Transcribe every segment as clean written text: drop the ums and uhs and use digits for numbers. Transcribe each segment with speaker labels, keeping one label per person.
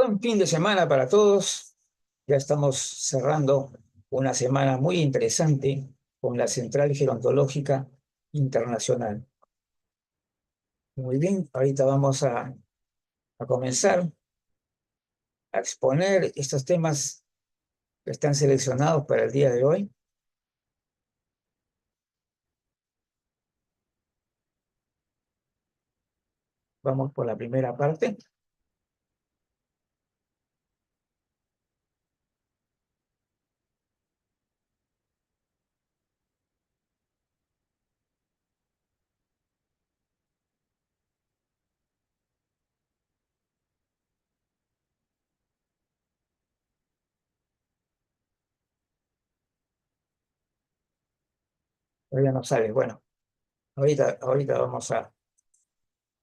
Speaker 1: Buen fin de semana para todos. Ya estamos cerrando una semana muy interesante con la Central Gerontológica Internacional. Muy bien, ahorita vamos a comenzar a exponer estos temas que están seleccionados para el día de hoy. Vamos por la primera parte. Todavía no sale. Bueno, ahorita vamos a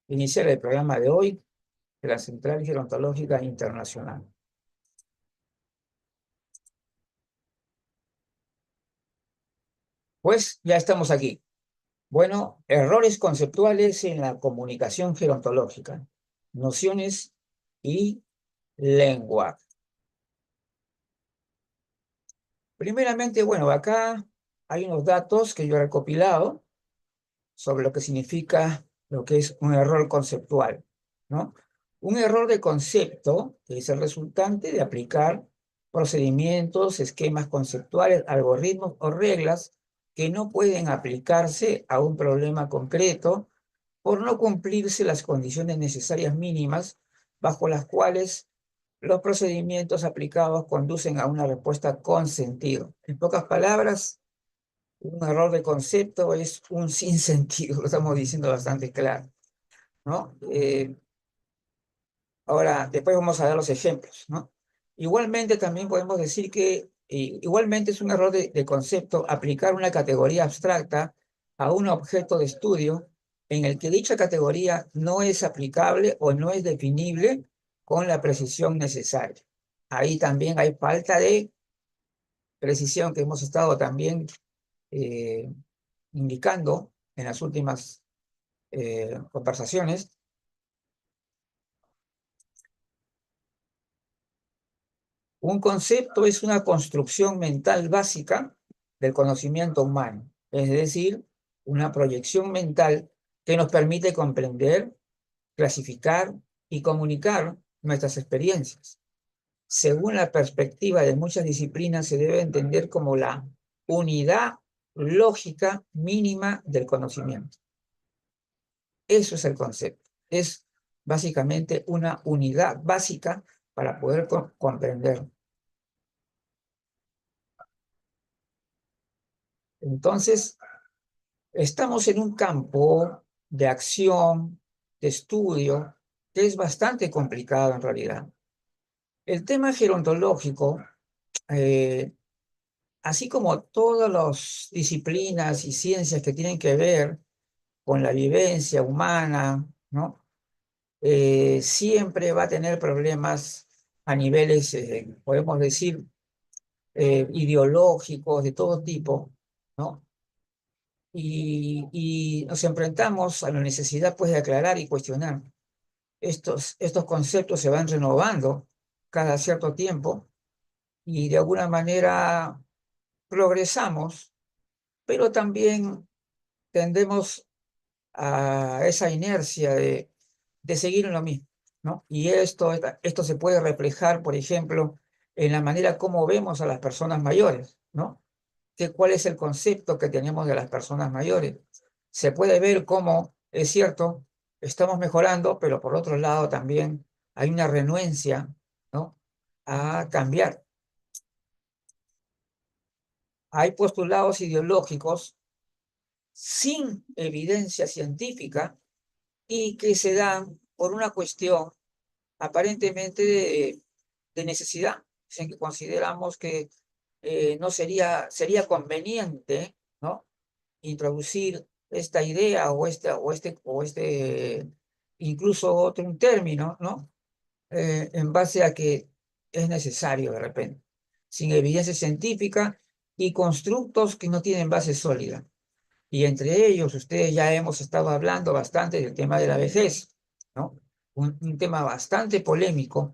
Speaker 1: iniciar el programa de hoy de la Central Gerontológica Internacional. Pues ya estamos aquí. Bueno, errores conceptuales en la comunicación gerontológica, nociones y lengua. Primeramente, bueno, acá hay unos datos que yo he recopilado sobre lo que significa lo que es un error conceptual, ¿no? Un error de concepto que es el resultante de aplicar procedimientos, esquemas conceptuales, algoritmos o reglas que no pueden aplicarse a un problema concreto por no cumplirse las condiciones necesarias mínimas bajo las cuales los procedimientos aplicados conducen a una respuesta con sentido. En pocas palabras, un error de concepto es un sinsentido, lo estamos diciendo bastante claro, ¿no? Ahora, después vamos a dar los ejemplos, ¿no? Igualmente también podemos decir que igualmente es un error de concepto aplicar una categoría abstracta a un objeto de estudio en el que dicha categoría no es aplicable o no es definible con la precisión necesaria. Ahí también hay falta de precisión que hemos estado también eh, indicando en las últimas conversaciones. Un concepto es una construcción mental básica del conocimiento humano, es decir, una proyección mental que nos permite comprender, clasificar y comunicar nuestras experiencias. Según la perspectiva de muchas disciplinas, se debe entender como la unidad lógica mínima del conocimiento. Eso es el concepto. Es básicamente una unidad básica para poder comprender. Entonces, estamos en un campo de acción, de estudio, que es bastante complicado en realidad. El tema gerontológico, eh, así como todas las disciplinas y ciencias que tienen que ver con la vivencia humana, ¿no? Siempre va a tener problemas a niveles, podemos decir, ideológicos de todo tipo, ¿no? Y nos enfrentamos a la necesidad, pues, de aclarar y cuestionar. Estos conceptos se van renovando cada cierto tiempo y de alguna manera progresamos, pero también tendemos a esa inercia de seguir en lo mismo, ¿no? Y esto se puede reflejar, por ejemplo, en la manera como vemos a las personas mayores, ¿no? ¿Cuál es el concepto que tenemos de las personas mayores? Se puede ver cómo, es cierto, estamos mejorando, pero por otro lado también hay una renuencia, ¿no?, a cambiar. Hay postulados ideológicos sin evidencia científica y que se dan por una cuestión aparentemente de necesidad, en que consideramos que no sería conveniente, ¿no?, introducir esta idea incluso otro un término, ¿no? En base a que es necesario de repente, sin evidencia científica y constructos que no tienen base sólida. Y entre ellos, ustedes ya hemos estado hablando bastante del tema de la vejez, ¿no? Un tema bastante polémico,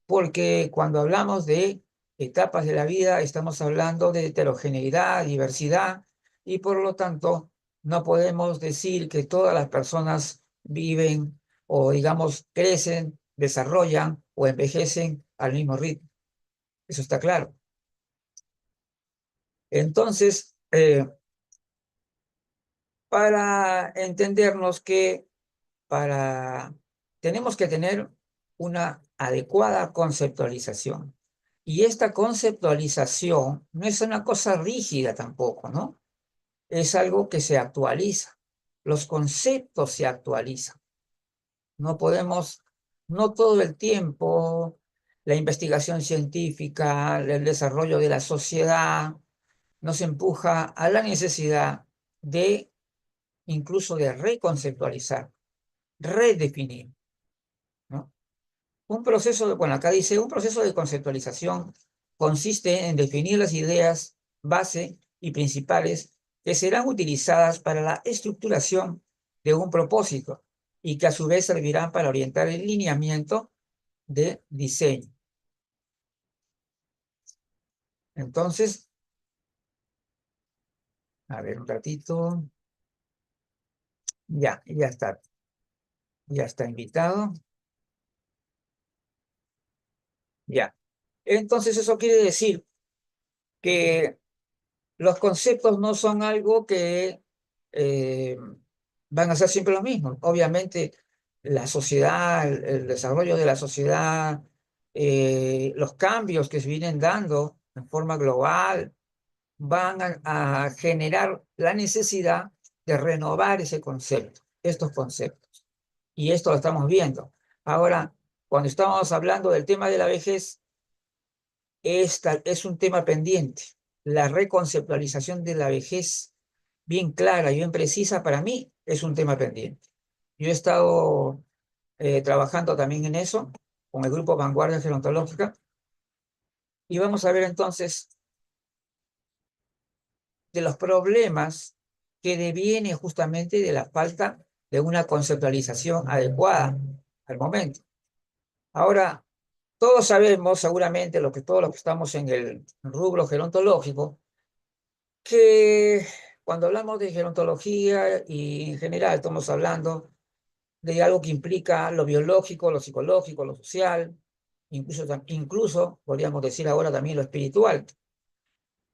Speaker 1: porque cuando hablamos de etapas de la vida estamos hablando de heterogeneidad, diversidad, y por lo tanto no podemos decir que todas las personas viven o digamos crecen, desarrollan o envejecen al mismo ritmo. Eso está claro. Entonces, para entendernos que para, tenemos que tener una adecuada conceptualización. Y esta conceptualización no es una cosa rígida tampoco, ¿no? Es algo que se actualiza. Los conceptos se actualizan. No podemos, no todo el tiempo, la investigación científica, el desarrollo de la sociedad, nos empuja a la necesidad de incluso de reconceptualizar, redefinir, ¿no? Un proceso de, bueno, acá dice, un proceso de conceptualización consiste en definir las ideas base y principales que serán utilizadas para la estructuración de un propósito y que a su vez servirán para orientar el lineamiento de diseño. Entonces, a ver un ratito. Ya está invitado. Ya. Entonces eso quiere decir que los conceptos no son algo que eh, van a ser siempre lo mismo. Obviamente, la sociedad, el desarrollo de la sociedad, los cambios que se vienen dando en forma global, van a generar la necesidad de renovar ese concepto, estos conceptos. Y esto lo estamos viendo. Ahora, cuando estábamos hablando del tema de la vejez, esta es un tema pendiente. La reconceptualización de la vejez, bien clara y bien precisa, para mí es un tema pendiente. Yo he estado trabajando también en eso, con el grupo Vanguardia Gerontológica, y vamos a ver entonces de los problemas que deviene justamente de la falta de una conceptualización adecuada al momento. Ahora, todos sabemos, seguramente, todos los que estamos en el rubro gerontológico, que cuando hablamos de gerontología y en general estamos hablando de algo que implica lo biológico, lo psicológico, lo social, incluso podríamos decir ahora también lo espiritual.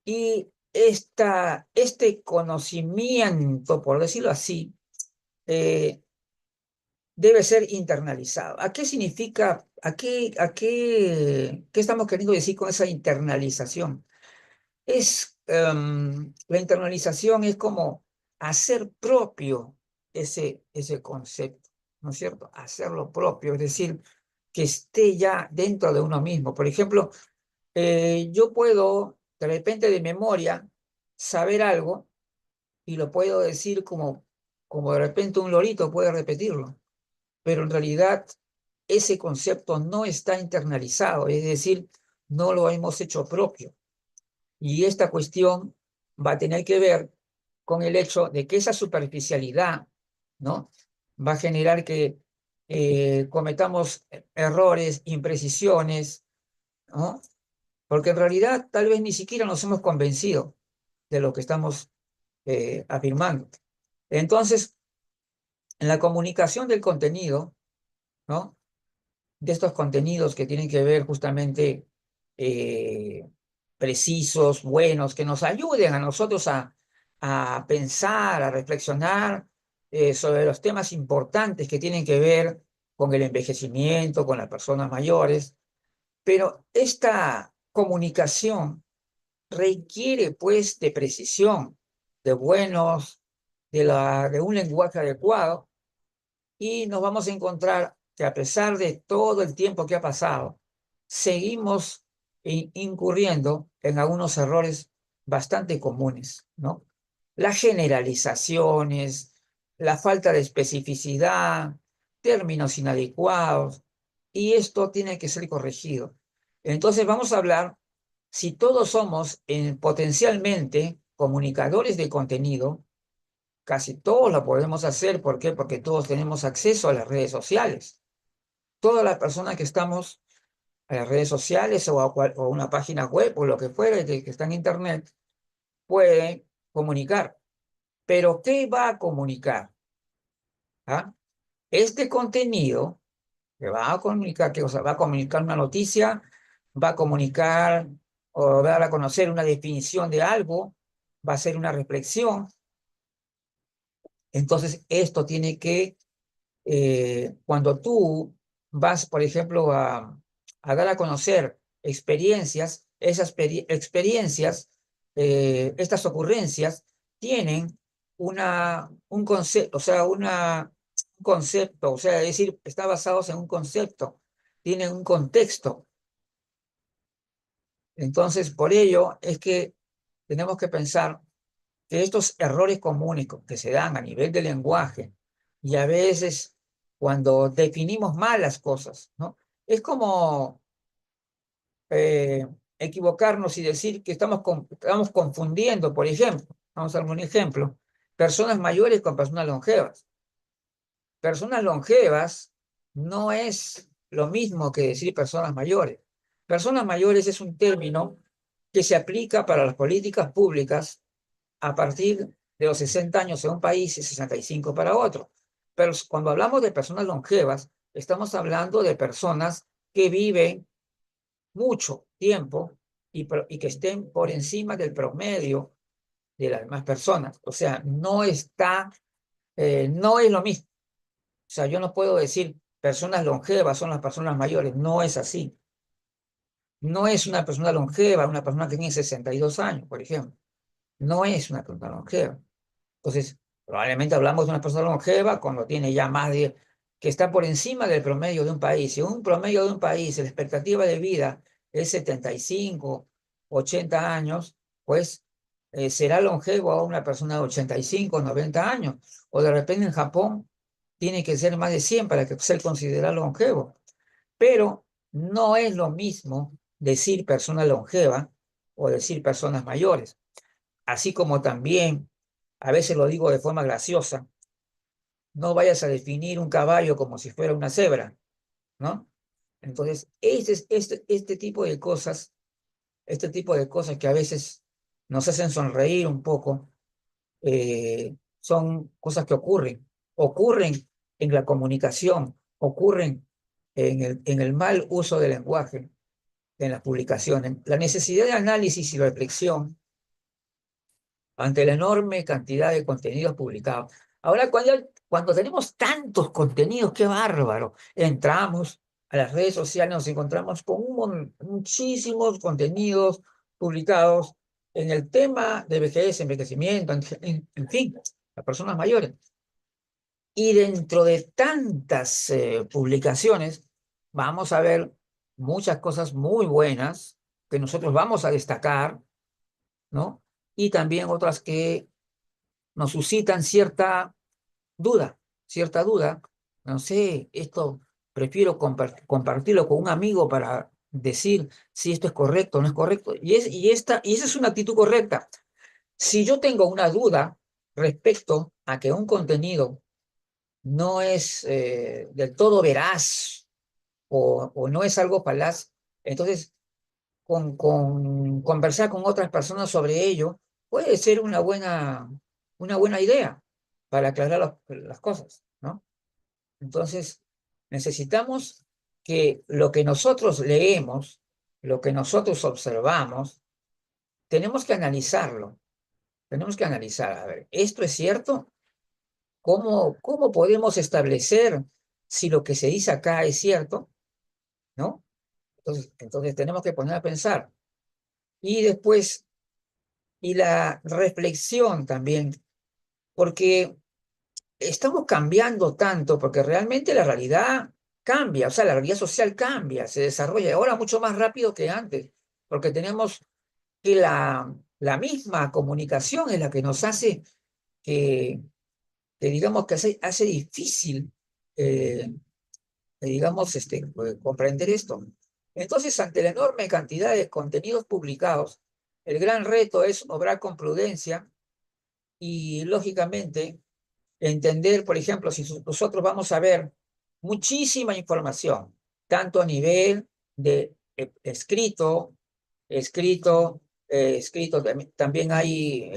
Speaker 1: Y este conocimiento, por decirlo así, eh, debe ser internalizado. ¿A qué significa, qué estamos queriendo decir con esa internalización? La internalización es como hacer propio ese concepto, ¿no es cierto? Hacerlo propio, es decir, que esté ya dentro de uno mismo. Por ejemplo, yo puedo, de repente de memoria, saber algo y lo puedo decir como de repente un lorito puede repetirlo, pero en realidad ese concepto no está internalizado, es decir, no lo hemos hecho propio. Y esta cuestión va a tener que ver con el hecho de que esa superficialidad, ¿no? Va a generar que cometamos errores, imprecisiones, ¿no? Porque en realidad tal vez ni siquiera nos hemos convencido de lo que estamos afirmando. Entonces, en la comunicación del contenido, ¿no? De estos contenidos que tienen que ver justamente eh, precisos, buenos, que nos ayuden a nosotros a pensar, a reflexionar sobre los temas importantes que tienen que ver con el envejecimiento, con las personas mayores. Pero esta comunicación requiere pues de precisión, de buenos, de un lenguaje adecuado, y nos vamos a encontrar que a pesar de todo el tiempo que ha pasado, seguimos incurriendo en algunos errores bastante comunes, ¿no? Las generalizaciones, la falta de especificidad, términos inadecuados, y esto tiene que ser corregido. Entonces vamos a hablar si todos somos potencialmente comunicadores de contenido. Casi todos lo podemos hacer. ¿Por qué? Porque todos tenemos acceso a las redes sociales. Todas las personas que estamos a las redes sociales o a una página web o lo que fuera que está en Internet, puede comunicar. Pero ¿qué va a comunicar? ¿Ah? Este contenido que va a comunicar, que, o sea, va a comunicar una noticia, va a comunicar o dar a conocer una definición de algo, va a ser una reflexión. Entonces, esto tiene que, cuando tú vas, por ejemplo, a dar a conocer experiencias, esas experiencias, estas ocurrencias, tienen un concepto, o sea, un concepto, o sea, es decir, están basados en un concepto, tienen un contexto. Entonces, por ello es que tenemos que pensar que estos errores comunes que se dan a nivel del lenguaje y a veces cuando definimos mal las cosas, ¿no? Es como eh, equivocarnos y decir que estamos confundiendo, por ejemplo, vamos a dar un ejemplo, personas mayores con personas longevas. Personas longevas no es lo mismo que decir personas mayores. Personas mayores es un término que se aplica para las políticas públicas a partir de los 60 años en un país y 65 para otro. Pero cuando hablamos de personas longevas, estamos hablando de personas que viven mucho tiempo y que estén por encima del promedio de las demás personas. O sea, no es lo mismo. O sea, yo no puedo decir personas longevas son las personas mayores. No es así. No es una persona longeva, una persona que tiene 62 años, por ejemplo. No es una persona longeva. Entonces, probablemente hablamos de una persona longeva cuando tiene ya más de, que está por encima del promedio de un país. Si un promedio de un país, la expectativa de vida es 75, 80 años, pues será longevo a una persona de 85, 90 años. O de repente en Japón tiene que ser más de 100 para que ser considerado longevo. Pero no es lo mismo decir persona longeva o decir personas mayores. Así como también, a veces lo digo de forma graciosa, no vayas a definir un caballo como si fuera una cebra, ¿no? Entonces, este tipo de cosas que a veces nos hacen sonreír un poco, son cosas que ocurren en la comunicación, ocurren en el mal uso del lenguaje, en las publicaciones. La necesidad de análisis y reflexión ante la enorme cantidad de contenidos publicados. Ahora, cuando tenemos tantos contenidos, qué bárbaro. Entramos a las redes sociales, nos encontramos con muchísimos contenidos publicados en el tema de vejez, envejecimiento, en fin, las personas mayores. Y dentro de tantas publicaciones, vamos a ver muchas cosas muy buenas que nosotros vamos a destacar, ¿no? Y también otras que nos suscitan cierta duda. No sé, esto prefiero compartirlo con un amigo para decir si esto es correcto o no es correcto. Y esa es una actitud correcta. Si yo tengo una duda respecto a que un contenido no es del todo veraz o no es algo falaz, entonces conversar con otras personas sobre ello puede ser una buena idea para aclarar las cosas, ¿no? Entonces, necesitamos que lo que nosotros leemos, lo que nosotros observamos, tenemos que analizarlo. Tenemos que analizar, a ver, ¿esto es cierto? ¿Cómo podemos establecer si lo que se dice acá es cierto? ¿No? Entonces tenemos que poner a pensar. Y después y la reflexión también, porque estamos cambiando tanto, porque realmente la realidad cambia, o sea, la realidad social cambia, se desarrolla ahora mucho más rápido que antes, porque tenemos que la misma comunicación es la que nos hace que, que digamos, que hace difícil, eh, digamos, comprender esto. Entonces, ante la enorme cantidad de contenidos publicados, el gran reto es obrar con prudencia y lógicamente entender, por ejemplo, si nosotros vamos a ver muchísima información, tanto a nivel de escrito, escrito, también hay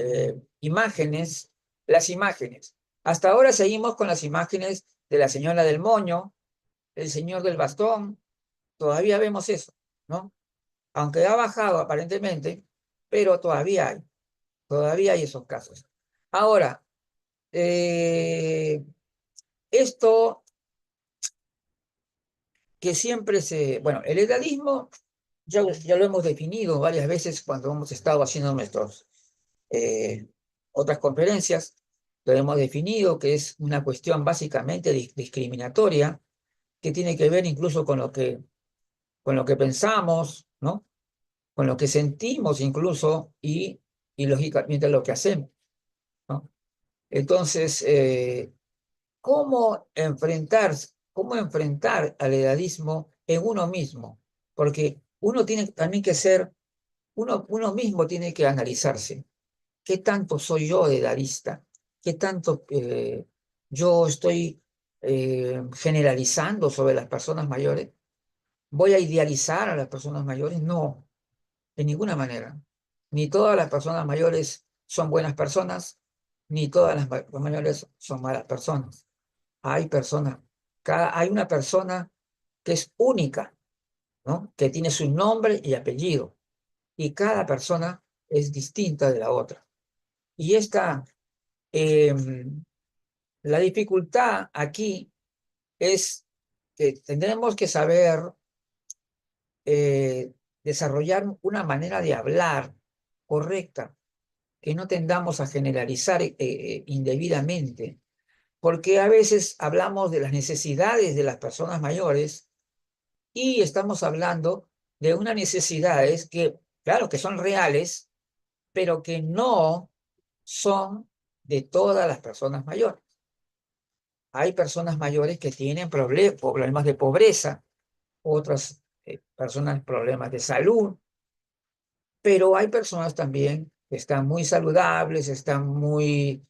Speaker 1: imágenes, las imágenes. Hasta ahora seguimos con las imágenes de la señora del moño, el señor del bastón, todavía vemos eso, ¿no? Aunque ha bajado aparentemente, pero todavía hay esos casos. Ahora, esto que siempre bueno, el edadismo ya lo hemos definido varias veces cuando hemos estado haciendo nuestros eh, otras conferencias, lo hemos definido que es una cuestión básicamente discriminatoria, que tiene que ver incluso con lo que pensamos, ¿no? Con lo que sentimos incluso y lógicamente lo que hacemos, ¿no? Entonces, cómo enfrentar al edadismo en uno mismo? Porque uno tiene también que uno mismo tiene que analizarse. ¿Qué tanto soy yo edadista? ¿Qué tanto yo estoy generalizando sobre las personas mayores? ¿Voy a idealizar a las personas mayores? No, de ninguna manera. Ni todas las personas mayores son buenas personas, ni todas las mayores son malas personas. Hay personas, hay una persona que es única, ¿no? Que tiene su nombre y apellido, y cada persona es distinta de la otra. Y eh, la dificultad aquí es que tendremos que saber desarrollar una manera de hablar correcta, que no tendamos a generalizar indebidamente, porque a veces hablamos de las necesidades de las personas mayores y estamos hablando de unas necesidades que, claro, que son reales, pero que no son de todas las personas mayores. Hay personas mayores que tienen problemas de pobreza, otras personas problemas de salud, pero hay personas también que están muy saludables, están muy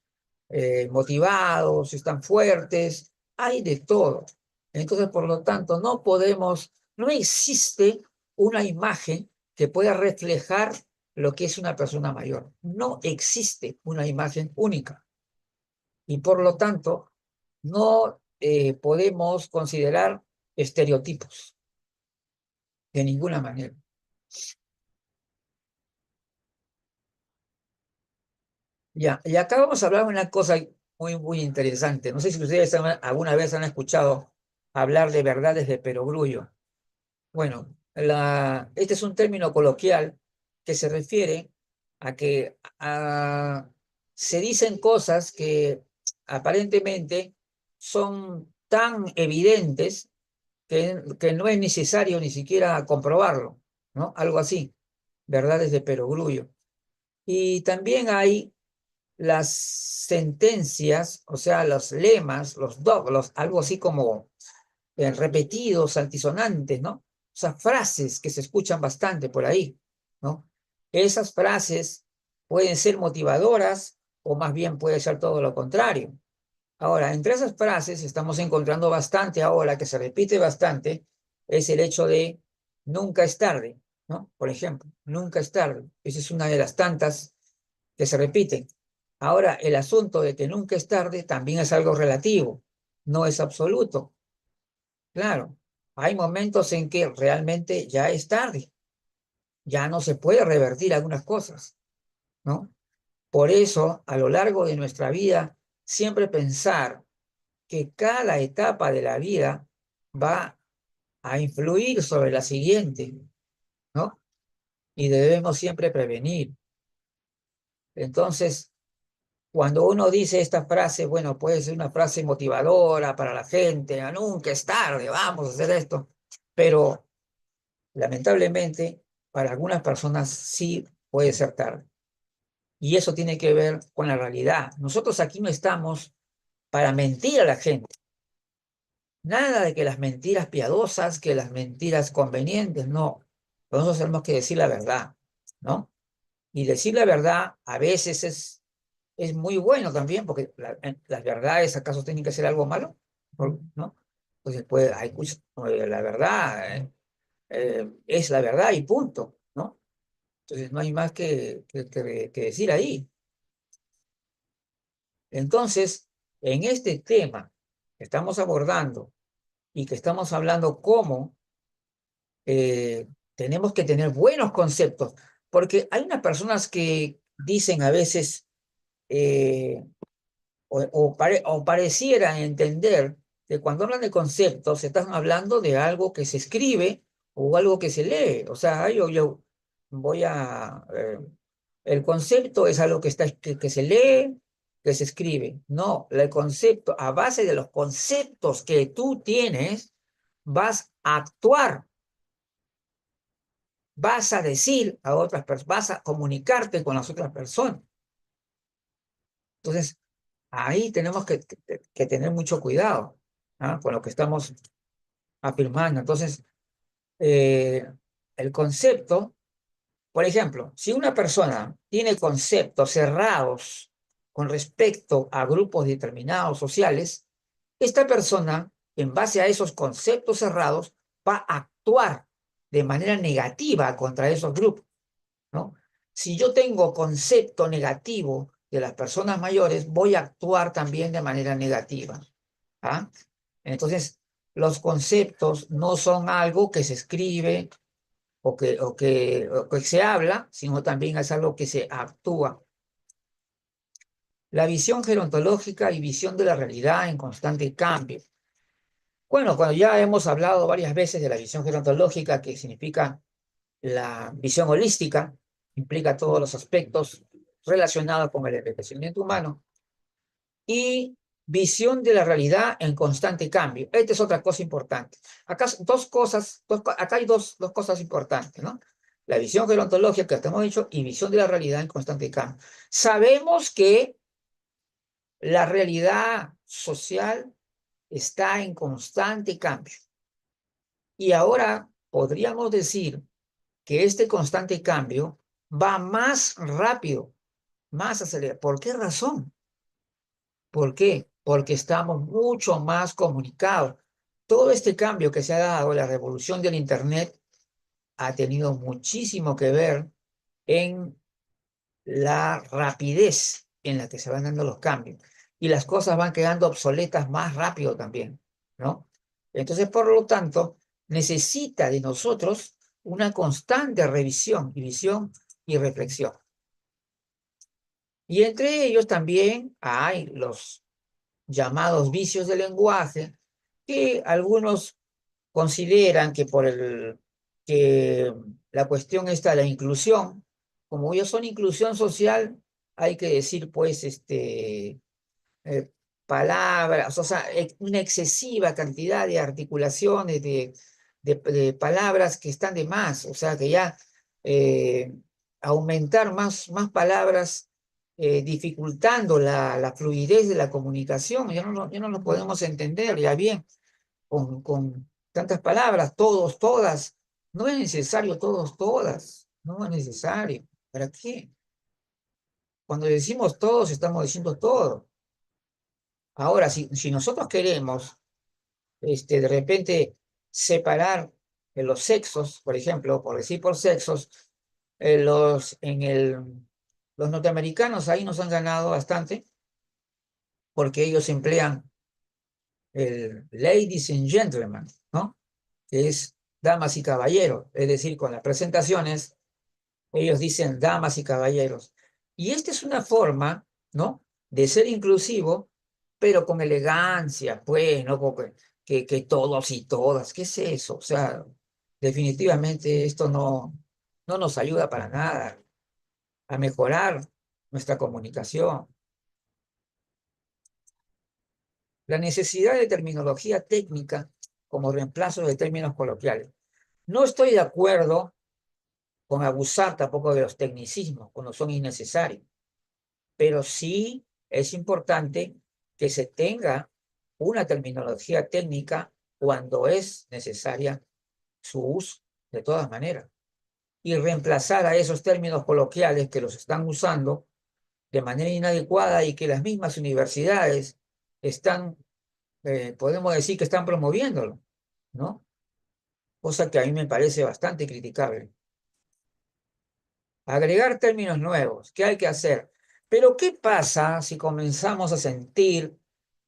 Speaker 1: motivados, están fuertes, hay de todo. Entonces, por lo tanto, no existe una imagen que pueda reflejar lo que es una persona mayor. No existe una imagen única. Y por lo tanto, no podemos considerar estereotipos de ninguna manera. Ya, y acá vamos a hablar de una cosa muy interesante. No sé si ustedes alguna vez han escuchado hablar de verdades de perogrullo. Bueno, este es un término coloquial que se refiere a que se dicen cosas que aparentemente son tan evidentes que no es necesario ni siquiera comprobarlo, ¿no? Algo así, verdades de perogrullo. Y también hay las sentencias, o sea, los lemas, los dogmas, algo así como repetidos, altisonantes, ¿no? O sea, frases que se escuchan bastante por ahí, ¿no? Esas frases pueden ser motivadoras o más bien puede ser todo lo contrario. Ahora, entre esas frases estamos encontrando bastante ahora, que se repite bastante, es el hecho de nunca es tarde, ¿no? Por ejemplo, nunca es tarde. Esa es una de las tantas que se repiten. Ahora, el asunto de que nunca es tarde también es algo relativo, no es absoluto. Claro, hay momentos en que realmente ya es tarde, ya no se puede revertir algunas cosas, ¿no? Por eso, a lo largo de nuestra vida, siempre pensar que cada etapa de la vida va a influir sobre la siguiente, ¿no? Y debemos siempre prevenir. Entonces, cuando uno dice esta frase, bueno, puede ser una frase motivadora para la gente, nunca es tarde, vamos a hacer esto, pero lamentablemente para algunas personas sí puede ser tarde. Y eso tiene que ver con la realidad. Nosotros aquí no estamos para mentir a la gente. Nada de que las mentiras piadosas, que las mentiras convenientes, no. Nosotros tenemos que decir la verdad, ¿no? Y decir la verdad a veces es muy bueno también, porque las verdades acaso tienen que ser algo malo, ¿no? Pues después hay la verdad, es la verdad y punto, ¿no? Entonces no hay más que decir ahí. Entonces, en este tema que estamos abordando y que estamos hablando cómo tenemos que tener buenos conceptos, porque hay unas personas que dicen a veces, eh, o pareciera entender que cuando hablan de conceptos están hablando de algo que se escribe o algo que se lee. O sea, yo voy a... el concepto es algo que, que se lee, que se escribe. No, el concepto, a base de los conceptos que tú tienes, vas a actuar, vas a decir a otras personas, vas a comunicarte con las otras personas. Entonces, ahí tenemos que tener mucho cuidado, ¿ah? Con lo que estamos afirmando. Entonces, eh, el concepto, por ejemplo, si una persona tiene conceptos cerrados con respecto a grupos determinados sociales, esta persona, en base a esos conceptos cerrados, va a actuar de manera negativa contra esos grupos, ¿no? Si yo tengo concepto negativo de las personas mayores, voy a actuar también de manera negativa. ¿Ah? Entonces, los conceptos no son algo que se escribe o que se habla, sino también es algo que se actúa. La visión gerontológica y visión de la realidad en constante cambio. Bueno, cuando ya hemos hablado varias veces de la visión gerontológica, que significa la visión holística, implica todos los aspectos relacionados con el envejecimiento humano, y visión de la realidad en constante cambio. Esta es otra cosa importante. Acá dos cosas, acá hay dos cosas importantes, ¿no? La visión gerontológica que hemos dicho y visión de la realidad en constante cambio. Sabemos que la realidad social está en constante cambio. Y ahora podríamos decir que este constante cambio va más rápido, más acelerado. ¿Por qué razón? ¿Por qué? Porque estamos mucho más comunicados. Todo este cambio que se ha dado, la revolución del Internet, ha tenido muchísimo que ver en la rapidez en la que se van dando los cambios. Y las cosas van quedando obsoletas más rápido también, ¿no? Entonces, por lo tanto, necesita de nosotros una constante revisión y visión y reflexión. Y entre ellos también hay los llamados vicios del lenguaje, que algunos consideran que que la cuestión está de la inclusión, como ellos son inclusión social, hay que decir pues eh, palabras, o sea, una excesiva cantidad de articulaciones de palabras que están de más, o sea, que ya eh, aumentar más palabras dificultando la fluidez de la comunicación, ya no lo podemos entender ya bien con tantas palabras, todos, todas. No es necesario todos, todas. No es necesario. ¿Para qué? Cuando decimos todos, estamos diciendo todo. Ahora, si nosotros queremos, de repente, separar los sexos, por ejemplo, por decir por sexos, los norteamericanos ahí nos han ganado bastante porque ellos emplean el ladies and gentlemen, ¿no? Que es damas y caballeros, es decir, con las presentaciones, ellos dicen damas y caballeros. Y esta es una forma, ¿no? De ser inclusivo, pero con elegancia, pues, ¿no? Porque, que todos y todas, ¿qué es eso? O sea, definitivamente esto no nos ayuda para nada a mejorar nuestra comunicación. La necesidad de terminología técnica como reemplazo de términos coloquiales. No estoy de acuerdo con abusar tampoco de los tecnicismos cuando son innecesarios, pero sí es importante que se tenga una terminología técnica cuando es necesaria su uso, de todas maneras, y reemplazar a esos términos coloquiales que los están usando de manera inadecuada y que las mismas universidades están, podemos decir que están promoviéndolo, ¿no? cosa que a mí me parece bastante criticable. Agregar términos nuevos, ¿qué hay que hacer? Pero ¿qué pasa si comenzamos a sentir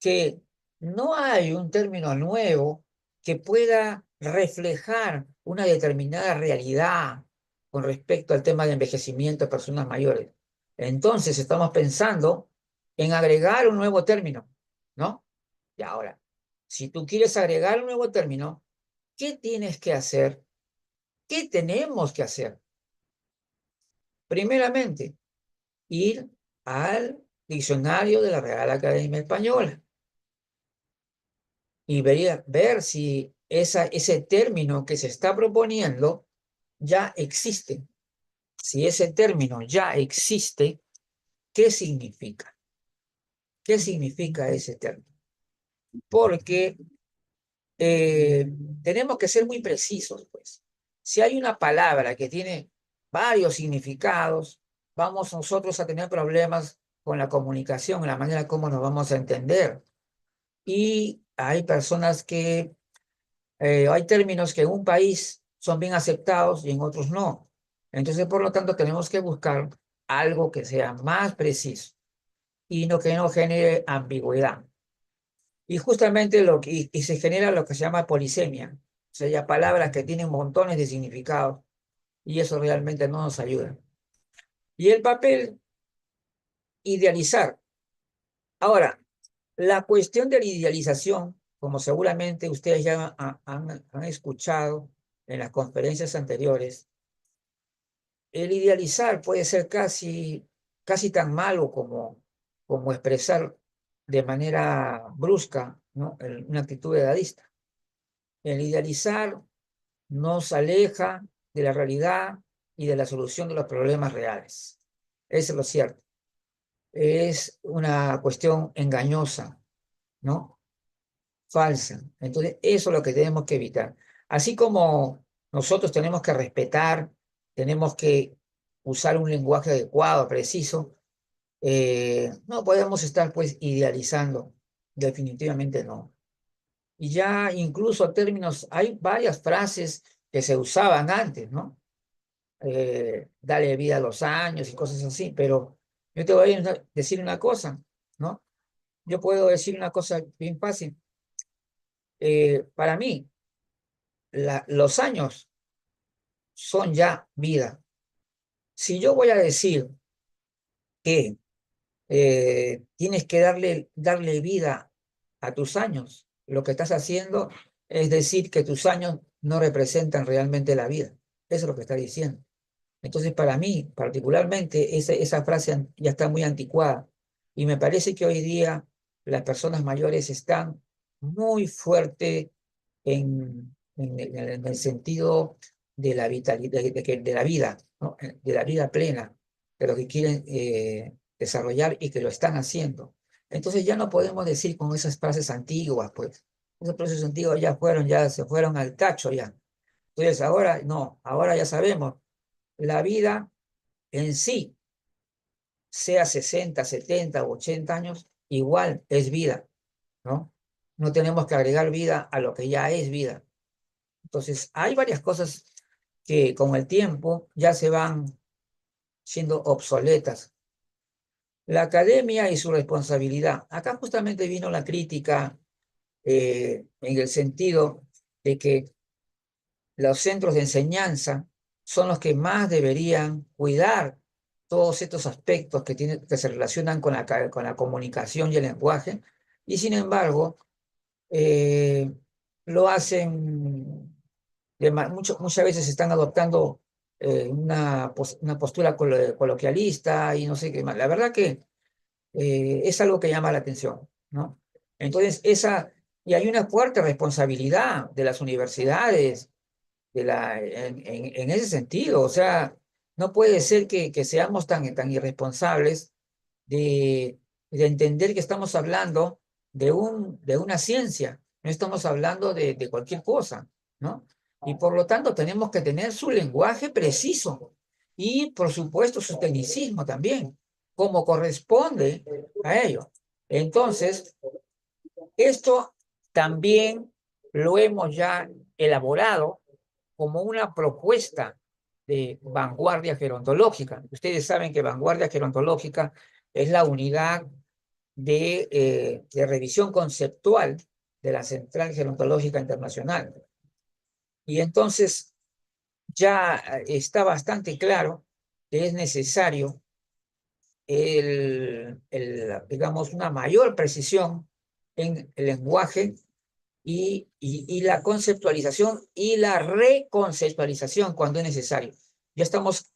Speaker 1: que no hay un término nuevo que pueda reflejar una determinada realidad con respecto al tema de envejecimiento de personas mayores? Entonces estamos pensando en agregar un nuevo término, ¿no? Y ahora, si tú quieres agregar un nuevo término, ¿qué tienes que hacer? ¿Qué tenemos que hacer? Primeramente, ir al diccionario de la Real Academia Española y ver si ese término que se está proponiendo ya existe. Si ese término ya existe, ¿qué significa? ¿Qué significa ese término? Porque eh, tenemos que ser muy precisos, pues. Si hay una palabra que tiene varios significados, vamos nosotros a tener problemas con la comunicación, en la manera como nos vamos a entender. Y hay personas hay términos que en un país son bien aceptados y en otros no. Entonces, por lo tanto, tenemos que buscar algo que sea más preciso y no que no genere ambigüedad. Y justamente y se genera lo que se llama polisemia, o sea, ya palabras que tienen montones de significados y eso realmente no nos ayuda. Y el papel, idealizar. Ahora, la cuestión de la idealización, como seguramente ustedes ya han escuchado en las conferencias anteriores, el idealizar puede ser casi tan malo como expresar de manera brusca, ¿no? Una actitud edadista. El idealizar nos aleja de la realidad y de la solución de los problemas reales. Eso es lo cierto. Es una cuestión engañosa, ¿no? Falsa. Entonces, eso es lo que tenemos que evitar. Así como nosotros tenemos que respetar, tenemos que usar un lenguaje adecuado, preciso, no podemos estar pues idealizando, definitivamente no. Y ya incluso términos, hay varias frases que se usaban antes, ¿no? Dale vida a los años y cosas así, pero yo te voy a decir una cosa, ¿no? Yo puedo decir una cosa bien fácil. Para mí, los años son ya vida. Si yo voy a decir que tienes que darle vida a tus años, lo que estás haciendo es decir que tus años no representan realmente la vida. Eso es lo que está diciendo. Entonces, para mí, particularmente, esa frase ya está muy anticuada y me parece que hoy día las personas mayores están muy fuerte en el sentido de la vitalidad, de la vida, ¿no? De la vida plena, de lo que quieren desarrollar y que lo están haciendo. Entonces ya no podemos decir con esas frases antiguas, pues. Esos frases antiguas ya se fueron al tacho ya. Entonces ahora no, ahora ya sabemos la vida en sí, sea 60, 70 o 80 años, igual es vida, ¿no? No tenemos que agregar vida a lo que ya es vida. Entonces, hay varias cosas que con el tiempo ya se van siendo obsoletas. La academia y su responsabilidad. Acá justamente vino la crítica en el sentido de que los centros de enseñanza son los que más deberían cuidar todos estos aspectos que se relacionan con la comunicación y el lenguaje, y sin embargo, eh, lo hacen, muchas veces están adoptando una postura coloquialista y no sé qué más. La verdad que es algo que llama la atención, ¿no? Entonces, y hay una fuerte responsabilidad de las universidades en ese sentido. O sea, no puede ser que seamos tan irresponsables de entender que estamos hablando de una ciencia, no estamos hablando de cualquier cosa, ¿no? Y por lo tanto tenemos que tener su lenguaje preciso y, por supuesto, su tecnicismo también, como corresponde a ello. Entonces, esto también lo hemos ya elaborado como una propuesta de vanguardia gerontológica. Ustedes saben que vanguardia gerontológica es la unidad de revisión conceptual de la Central Gerontológica Internacional. Y entonces ya está bastante claro que es necesario digamos, una mayor precisión en el lenguaje y la conceptualización y la reconceptualización cuando es necesario. Ya estamos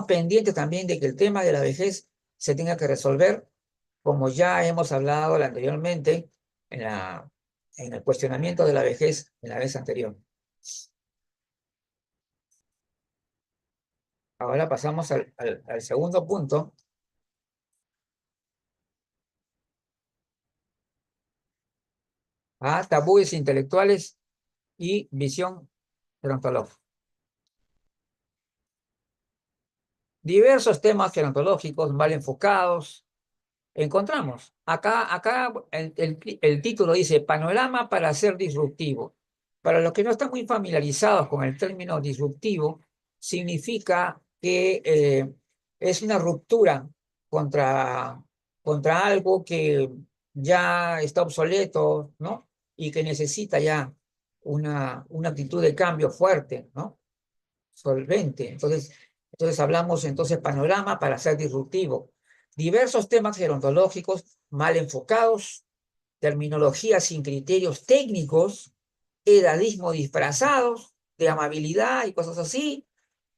Speaker 1: pendientes también de que el tema de la vejez se tenga que resolver, como ya hemos hablado anteriormente en en el cuestionamiento de la vejez en la vez anterior. Ahora pasamos al segundo punto. A tabúes intelectuales y visión gerontológica. Diversos temas gerontológicos mal enfocados. Encontramos. Acá el título dice Panorama para ser disruptivo. Para los que no están muy familiarizados con el término disruptivo, significa que es una ruptura contra, contra algo que ya está obsoleto, ¿no? Y que necesita ya una actitud de cambio fuerte, ¿no? Solvente. Entonces hablamos entonces panorama para ser disruptivo. Diversos temas gerontológicos mal enfocados, terminología sin criterios técnicos, edadismo disfrazados de amabilidad y cosas así,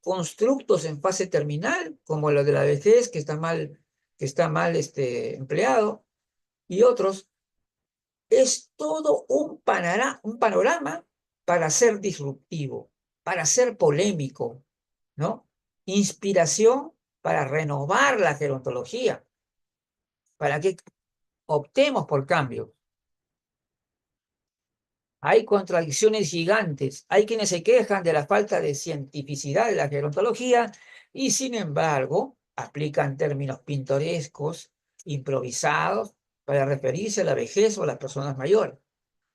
Speaker 1: constructos en fase terminal, como lo de la vejez, que está mal empleado, y otros. Es todo un panorama para ser disruptivo, para ser polémico, ¿no? Inspiración para renovar la gerontología, para que optemos por cambio. Hay contradicciones gigantes, hay quienes se quejan de la falta de cientificidad de la gerontología y sin embargo aplican términos pintorescos, improvisados, para referirse a la vejez o a las personas mayores.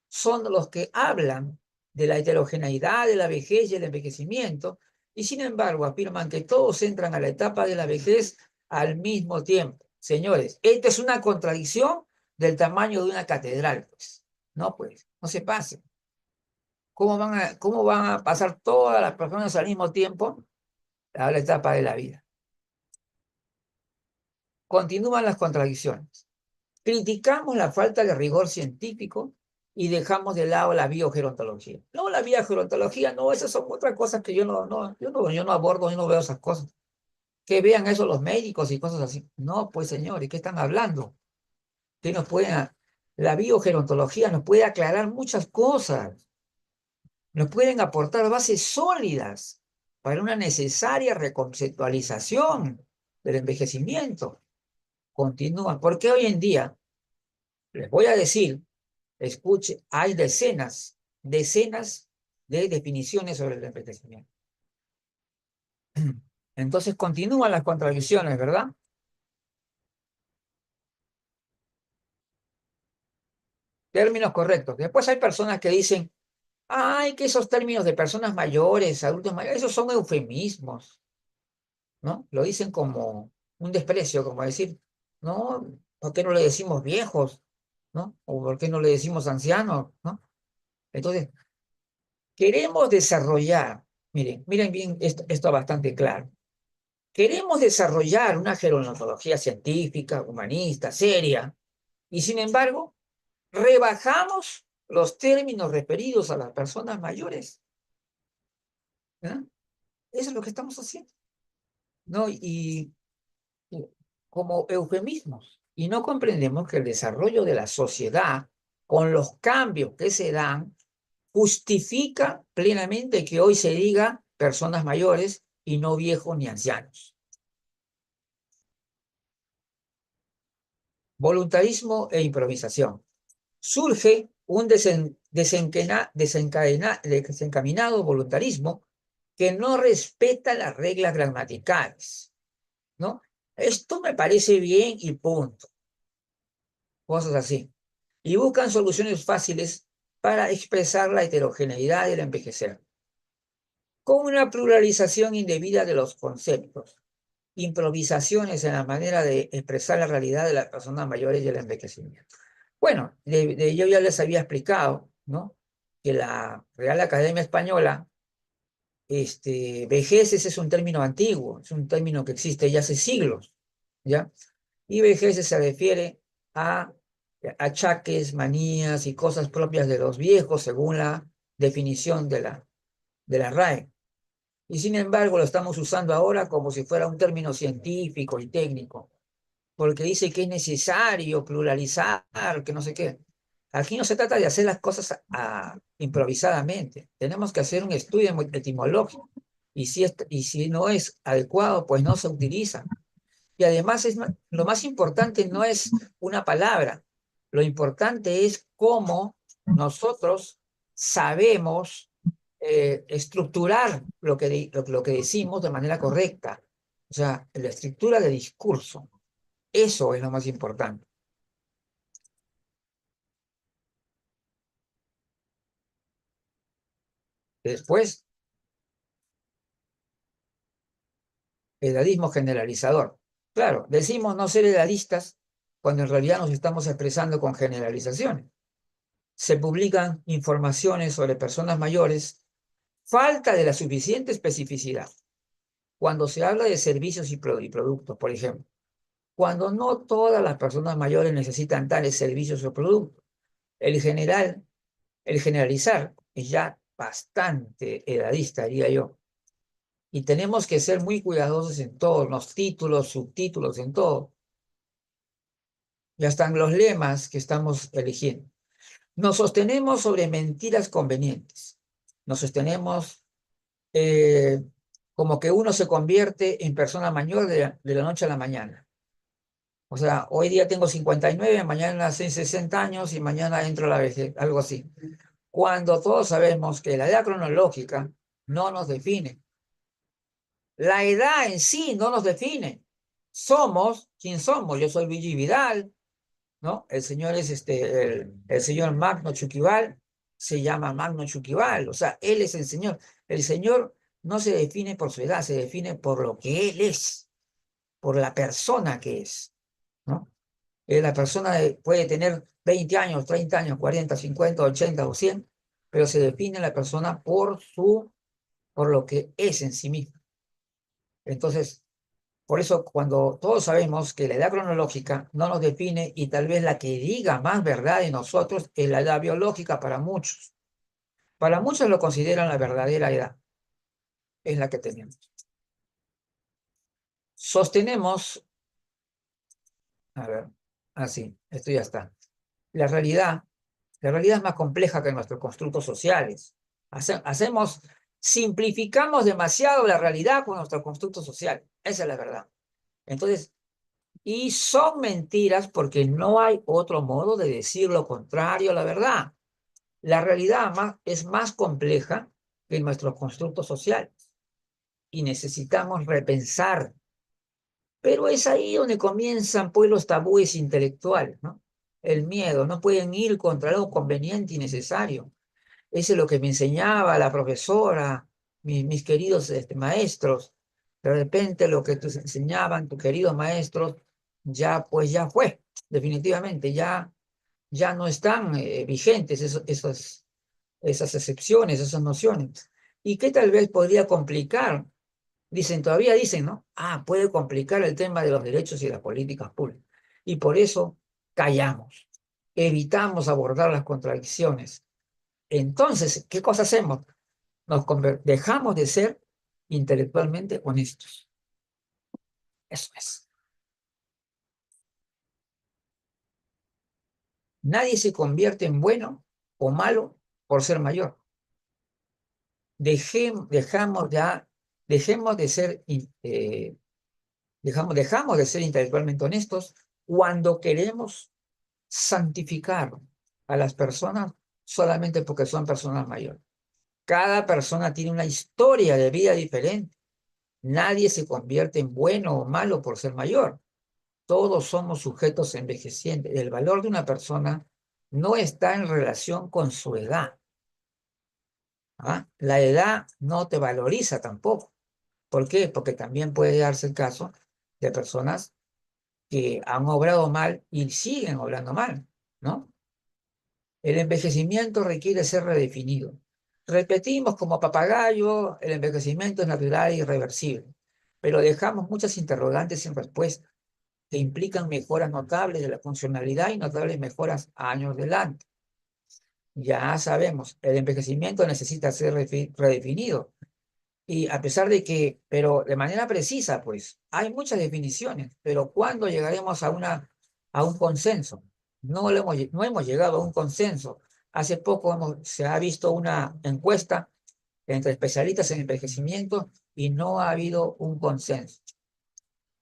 Speaker 1: Son los que hablan de la heterogeneidad de la vejez y el envejecimiento, y sin embargo afirman que todos entran a la etapa de la vejez al mismo tiempo. Señores, esta es una contradicción del tamaño de una catedral, pues. No, pues, no se pasen. Cómo van a pasar todas las personas al mismo tiempo a la etapa de la vida? Continúan las contradicciones. Criticamos la falta de rigor científico y dejamos de lado la biogerontología. No, la biogerontología, no, esas son otras cosas que yo no abordo, yo no veo esas cosas. Que vean eso los médicos y cosas así. No, pues señores, ¿qué están hablando? ¿Qué nos pueden, la biogerontología nos puede aclarar muchas cosas, nos pueden aportar bases sólidas para una necesaria reconceptualización del envejecimiento. Continúan, porque hoy en día, les voy a decir, escuche, hay decenas de definiciones sobre el envejecimiento. Entonces continúan las contradicciones, ¿verdad? Términos correctos. Después hay personas que dicen, ay, que esos términos de personas mayores, adultos mayores, esos son eufemismos, ¿no? Lo dicen como un desprecio, como decir, no, ¿por qué no le decimos viejos? ¿No? ¿O por qué no le decimos ancianos? ¿No? Entonces, queremos desarrollar, miren bien esto bastante claro. Queremos desarrollar una gerontología científica, humanista, seria, y sin embargo, rebajamos los términos referidos a las personas mayores. ¿Eh? Eso es lo que estamos haciendo, ¿no? Y como eufemismos. Y no comprendemos que el desarrollo de la sociedad, con los cambios que se dan, justifica plenamente que hoy se diga personas mayores y no viejos ni ancianos. Voluntarismo e improvisación. Surge un desencaminado voluntarismo que no respeta las reglas gramaticales, ¿no? Esto me parece bien y punto. Cosas así. Y buscan soluciones fáciles para expresar la heterogeneidad del envejecer. con una pluralización indebida de los conceptos, improvisaciones en la manera de expresar la realidad de las personas mayores y el envejecimiento. Bueno, yo ya les había explicado, ¿no? Que la Real Academia Española, vejez ese es un término antiguo, es un término que existe ya hace siglos, ¿ya? Y vejez se refiere a achaques, manías y cosas propias de los viejos, según la definición de la RAE. Y sin embargo lo estamos usando ahora como si fuera un término científico y técnico, porque dice que es necesario pluralizar, que no sé qué. Aquí no se trata de hacer las cosas improvisadamente, tenemos que hacer un estudio etimológico, y si no es adecuado, pues no se utiliza. Y además lo más importante no es una palabra, lo importante es cómo nosotros sabemos estructurar lo que decimos de manera correcta. O sea, la estructura de discurso, eso es lo más importante. Después, edadismo generalizador. Claro, decimos no ser edadistas cuando en realidad nos estamos expresando con generalizaciones. Se publican informaciones sobre personas mayores, falta de la suficiente especificidad. Cuando se habla de servicios y productos, por ejemplo, cuando no todas las personas mayores necesitan tales servicios o productos, el general, el generalizar es ya bastante edadista, diría yo. Y tenemos que ser muy cuidadosos en todos los títulos, subtítulos, en todo. Ya están los lemas que estamos eligiendo. Nos sostenemos sobre mentiras convenientes. Nos sostenemos eh, como que uno se convierte en persona mayor de la noche a la mañana. O sea, hoy día tengo 59, mañana 60 años y mañana entro a la vejez, algo así. Cuando todos sabemos que la edad cronológica no nos define. La edad en sí no nos define. Somos quien somos. Yo soy Luigi Vidal, ¿no? El señor es el señor Magno Chuquival, se llama Magno Chuquival, o sea, él es el señor. El señor no se define por su edad, se define por lo que él es, por la persona que es, ¿no? La persona puede tener 20 años, 30 años, 40, 50, 80 o 100, pero se define la persona por lo que es en sí misma. Entonces, por eso cuando todos sabemos que la edad cronológica no nos define y tal vez la que diga más verdad de nosotros es la edad biológica para muchos. Para muchos lo consideran la verdadera edad, es la que tenemos. Sostenemos, a ver, así, esto ya está. La realidad, la realidad es más compleja que nuestros constructos sociales. Simplificamos demasiado la realidad con nuestro constructo social. Esa es la verdad. Entonces, y son mentiras porque no hay otro modo de decir lo contrario a la verdad. La realidad es más compleja que nuestros constructos sociales y necesitamos repensar. Pero es ahí donde comienzan pues los tabúes intelectuales, ¿no? El miedo, no pueden ir contra algo conveniente y necesario. Eso es lo que me enseñaba la profesora, mis queridos maestros. De repente lo que te enseñaban tus queridos maestros, ya pues ya fue, definitivamente, ya no están vigentes esas excepciones, esas nociones. Y que tal vez podría complicar, todavía dicen, ¿no? Puede complicar el tema de los derechos y las políticas públicas. Y por eso callamos, evitamos abordar las contradicciones. Entonces, ¿qué cosa hacemos? Dejamos de ser intelectualmente honestos. Eso es. Nadie se convierte en bueno o malo por ser mayor. Dejamos ya, dejemos de ser, dejamos de ser intelectualmente honestos cuando queremos santificar a las personas solamente porque son personas mayores. Cada persona tiene una historia de vida diferente. Nadie se convierte en bueno o malo por ser mayor. Todos somos sujetos envejecientes. El valor de una persona no está en relación con su edad. ¿Ah? La edad no te valoriza tampoco. ¿Por qué? Porque también puede darse el caso de personas que han obrado mal y siguen obrando mal, ¿no? El envejecimiento requiere ser redefinido. Repetimos como papagayo, el envejecimiento es natural e irreversible, pero dejamos muchas interrogantes sin respuesta que implican mejoras notables de la funcionalidad y notables mejoras a años adelante. Ya sabemos, el envejecimiento necesita ser redefinido. Y a pesar de que, pero de manera precisa, pues, hay muchas definiciones, pero ¿cuándo llegaremos a un consenso? No hemos llegado a un consenso. Hace poco se ha visto una encuesta entre especialistas en envejecimiento y no ha habido un consenso.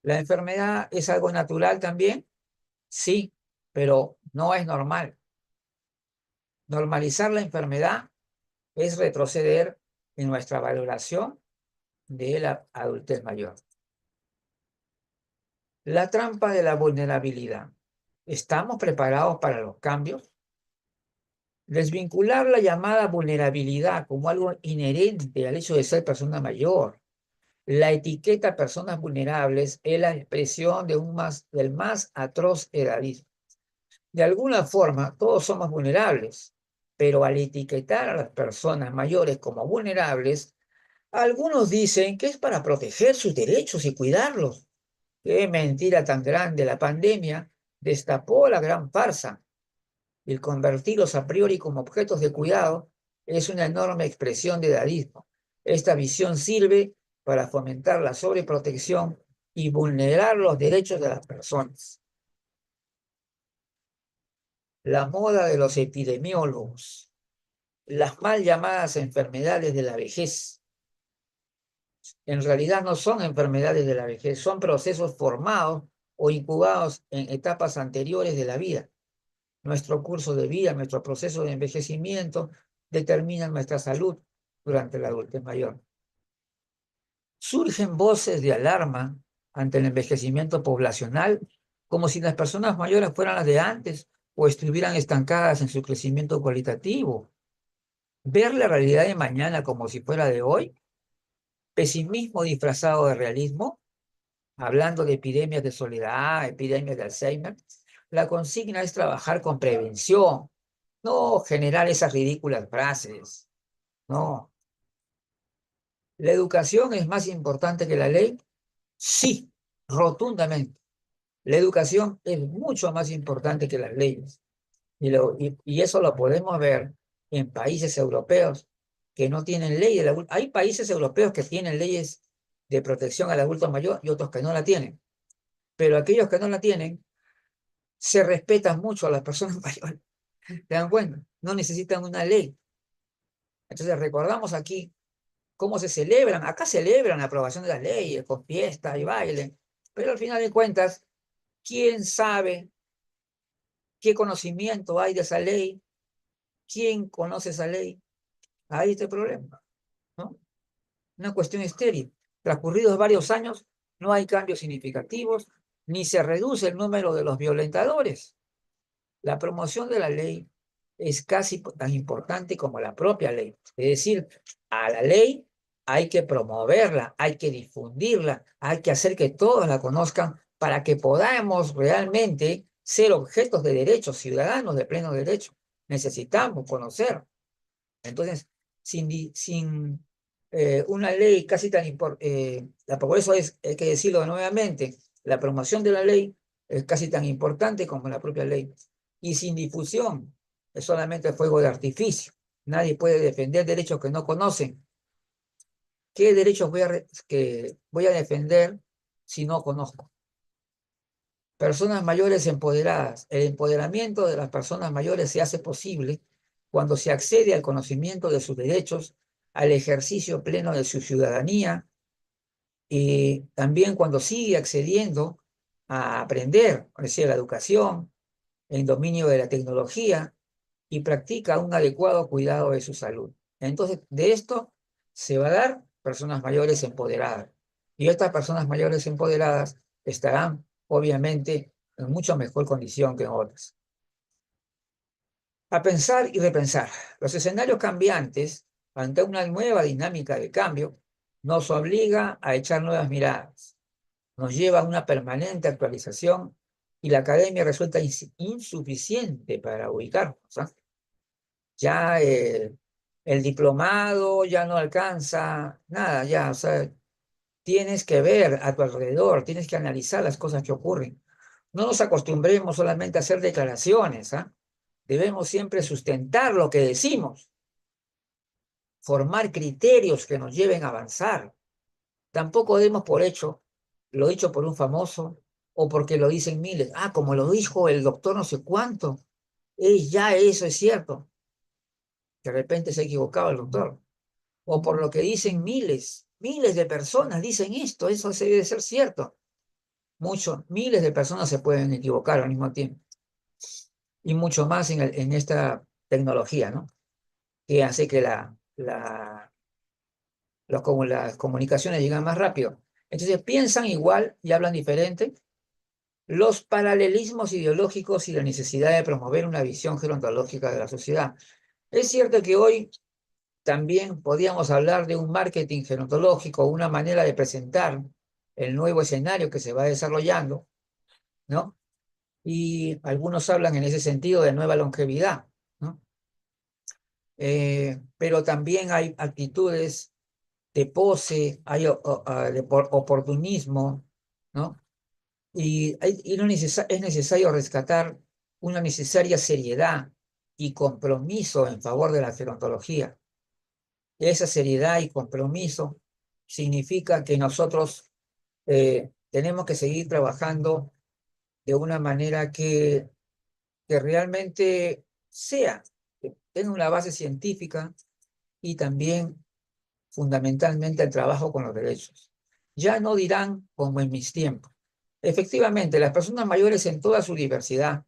Speaker 1: ¿La enfermedad es algo natural también? Sí, pero no es normal. Normalizar la enfermedad es retroceder en nuestra valoración de la adultez mayor. La trampa de la vulnerabilidad. ¿Estamos preparados para los cambios? Desvincular la llamada vulnerabilidad como algo inherente al hecho de ser persona mayor. La etiqueta personas vulnerables es la expresión del más atroz edadismo. De alguna forma, todos somos vulnerables, pero al etiquetar a las personas mayores como vulnerables, algunos dicen que es para proteger sus derechos y cuidarlos. Qué mentira tan grande. La pandemia destapó la gran farsa. El convertirlos a priori como objetos de cuidado es una enorme expresión de edadismo. Esta visión sirve para fomentar la sobreprotección y vulnerar los derechos de las personas. La moda de los epidemiólogos, las mal llamadas enfermedades de la vejez. En realidad no son enfermedades de la vejez, son procesos formados o incubados en etapas anteriores de la vida. Nuestro curso de vida, nuestro proceso de envejecimiento determinan nuestra salud durante la adultez mayor. Surgen voces de alarma ante el envejecimiento poblacional, como si las personas mayores fueran las de antes o estuvieran estancadas en su crecimiento cualitativo. Ver la realidad de mañana como si fuera de hoy, pesimismo disfrazado de realismo, hablando de epidemias de soledad, epidemias de Alzheimer. La consigna es trabajar con prevención, no generar esas ridículas frases. No. ¿La educación es más importante que la ley? Sí, rotundamente. La educación es mucho más importante que las leyes. Y eso lo podemos ver en países europeos que no tienen ley. Hay países europeos que tienen leyes de protección al adulto mayor y otros que no la tienen. Pero aquellos que no la tienen se respetan mucho a las personas mayores. ¿Te dan cuenta? No necesitan una ley. Entonces recordamos aquí cómo se celebran. Acá celebran la aprobación de las leyes con fiesta y baile. Pero al final de cuentas, ¿quién sabe qué conocimiento hay de esa ley? ¿Quién conoce esa ley? Ahí está el problema, ¿no? Una cuestión estéril. Transcurridos varios años, no hay cambios significativos, ni se reduce el número de los violentadores. La promoción de la ley es casi tan importante como la propia ley. Es decir, a la ley hay que promoverla, hay que difundirla, hay que hacer que todos la conozcan para que podamos realmente ser objetos de derechos, ciudadanos de pleno derecho. Necesitamos conocer. Entonces, sin una ley casi tan importante, por eso hay que decirlo nuevamente, la promoción de la ley es casi tan importante como la propia ley. Y sin difusión, es solamente fuego de artificio. Nadie puede defender derechos que no conocen. ¿Qué derechos que voy a defender si no conozco? Personas mayores empoderadas. El empoderamiento de las personas mayores se hace posible cuando se accede al conocimiento de sus derechos, al ejercicio pleno de su ciudadanía y también cuando sigue accediendo a aprender, es decir, la educación, el dominio de la tecnología y practica un adecuado cuidado de su salud. Entonces, de esto se va a dar personas mayores empoderadas. Y estas personas mayores empoderadas estarán, obviamente, en mucho mejor condición que otras. A pensar y repensar. Los escenarios cambiantes ante una nueva dinámica de cambio, nos obliga a echar nuevas miradas, nos lleva a una permanente actualización y la academia resulta insuficiente para ubicarnos, ¿ah? Ya el diplomado ya no alcanza nada, ya, o sea, tienes que ver a tu alrededor, tienes que analizar las cosas que ocurren. No nos acostumbremos solamente a hacer declaraciones, ¿ah? Debemos siempre sustentar lo que decimos, formar criterios que nos lleven a avanzar. Tampoco demos por hecho lo dicho por un famoso o porque lo dicen miles. Ah, como lo dijo el doctor no sé cuánto, ya eso es cierto. De repente se ha equivocado el doctor. O por lo que dicen miles de personas dicen esto, eso debe ser cierto. Miles de personas se pueden equivocar al mismo tiempo. Y mucho más en esta tecnología, ¿no? Que hace que las comunicaciones lleguen más rápido. Entonces piensan igual y hablan diferente. Los paralelismos ideológicos y la necesidad de promover una visión gerontológica de la sociedad. Es cierto que hoy también podríamos hablar de un marketing gerontológico, una manera de presentar el nuevo escenario que se va desarrollando, ¿no? Y algunos hablan en ese sentido de nueva longevidad, ¿no? Pero también hay actitudes de pose, hay oportunismo, ¿no? Y es necesario rescatar una necesaria seriedad y compromiso en favor de la gerontología. Esa seriedad y compromiso significa que nosotros tenemos que seguir trabajando de una manera que realmente que tenga una base científica y también fundamentalmente el trabajo con los derechos. Ya no dirán como en mis tiempos. Efectivamente, las personas mayores en toda su diversidad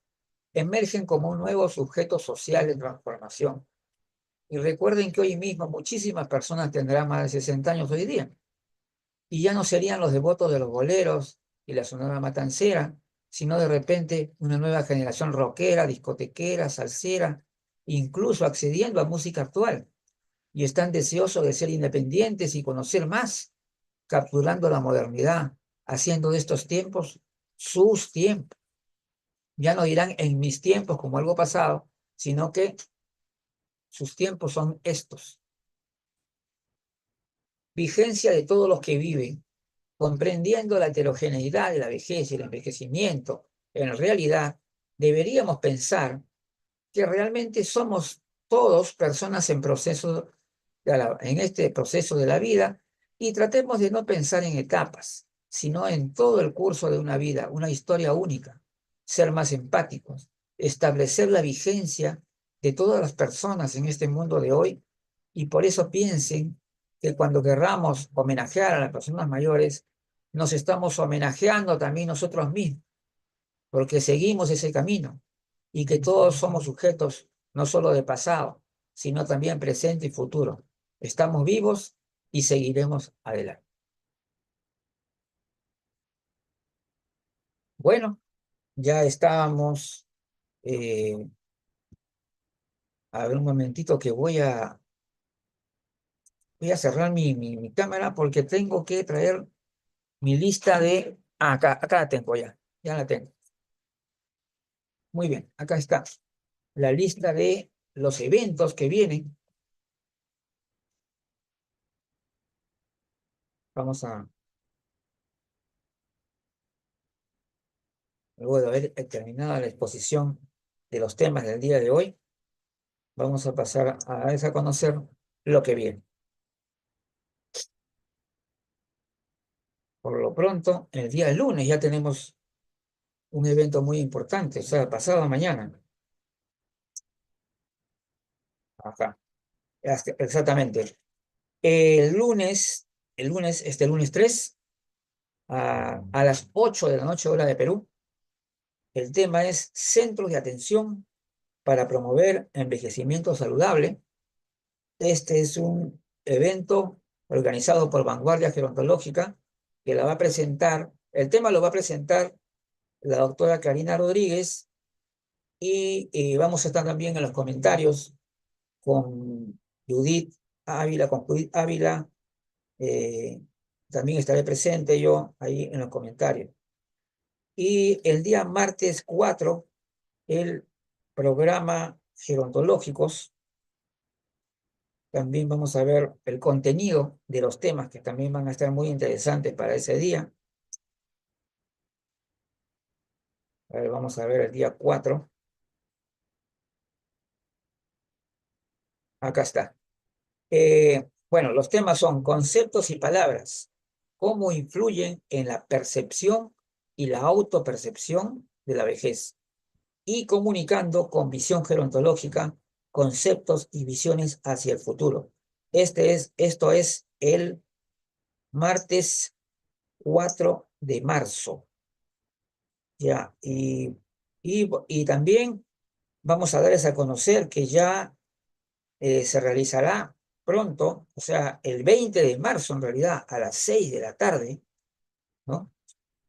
Speaker 1: emergen como un nuevo sujeto social de transformación. Y recuerden que hoy mismo muchísimas personas tendrán más de 60 años hoy día y ya no serían los devotos de los boleros y la sonora matancera, sino de repente una nueva generación rockera, discotequera, salsera, incluso accediendo a música actual. Y están deseosos de ser independientes y conocer más, capturando la modernidad, haciendo de estos tiempos sus tiempos. Ya no dirán en mis tiempos como algo pasado, sino que sus tiempos son estos. Vigencia de todos los que viven, comprendiendo la heterogeneidad de la vejez y el envejecimiento. En realidad, deberíamos pensar que realmente somos todos personas en este proceso de la vida y tratemos de no pensar en etapas, sino en todo el curso de una vida, una historia única, ser más empáticos, establecer la vigencia de todas las personas en este mundo de hoy y por eso piensen que cuando querramos homenajear a las personas mayores, nos estamos homenajeando también nosotros mismos, porque seguimos ese camino y que todos somos sujetos no solo de pasado, sino también presente y futuro. Estamos vivos y seguiremos adelante. Bueno, ya estábamos. A ver un momentito que voy a cerrar mi cámara porque tengo que traer mi lista de... Ah, acá la tengo ya la tengo. Muy bien, acá está la lista de los eventos que vienen. Vamos a, luego de haber terminado la exposición de los temas del día de hoy, vamos a pasar a darles a conocer lo que viene. Por lo pronto, el día lunes ya tenemos un evento muy importante, o sea, pasado mañana. Acá, exactamente. Este lunes 3, a las 8 de la noche, hora de Perú, el tema es Centros de Atención para promover envejecimiento saludable. Este es un evento organizado por Vanguardia Gerontológica que la va a presentar, el tema lo va a presentar la doctora Clarina Rodríguez y vamos a estar también en los comentarios con Judith Ávila, con Judith Ávila. eh, También estaré presente yo ahí en los comentarios. Y el día martes 4, el programa gerontológicos. También vamos a ver el contenido de los temas que también van a estar muy interesantes para ese día. A ver, vamos a ver el día 4. Acá está. Bueno, los temas son conceptos y palabras. ¿Cómo influyen en la percepción y la autopercepción de la vejez? Y comunicando con visión gerontológica, conceptos y visiones hacia el futuro. Esto es el martes 4 de marzo. Ya, y también vamos a darles a conocer que ya se realizará pronto, o sea, el 20 de marzo en realidad, a las 6 de la tarde, ¿no?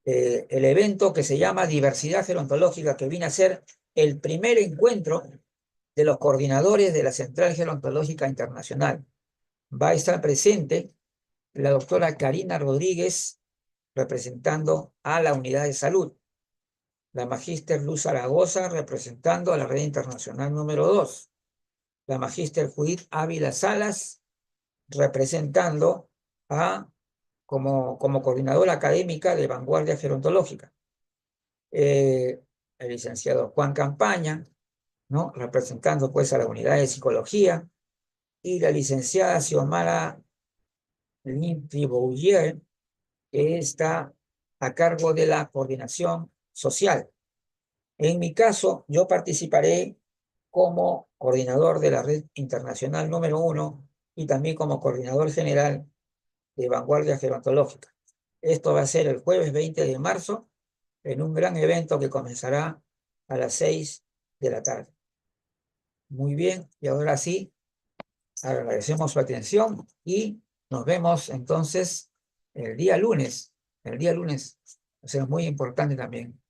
Speaker 1: El evento que se llama Diversidad Gerontológica, que viene a ser el primer encuentro de los coordinadores de la Central Gerontológica Internacional. Va a estar presente la doctora Karina Rodríguez, representando a la Unidad de Salud, la magíster Luz Zaragoza, representando a la Red Internacional número 2, la magíster Judith Ávila Salas, representando a, como coordinadora académica de Vanguardia Gerontológica, eh, el licenciado Juan Campaña, ¿no? Representando pues a la unidad de psicología, y la licenciada Xiomara Linti Bouvier, que está a cargo de la coordinación social. En mi caso, yo participaré como coordinador de la red internacional número 1 y también como coordinador general de Vanguardia Gerontológica. Esto va a ser el jueves 20 de marzo en un gran evento que comenzará a las 6 de la tarde. Muy bien, y ahora sí, agradecemos su atención y nos vemos entonces el día lunes. El día lunes va a ser muy importante también.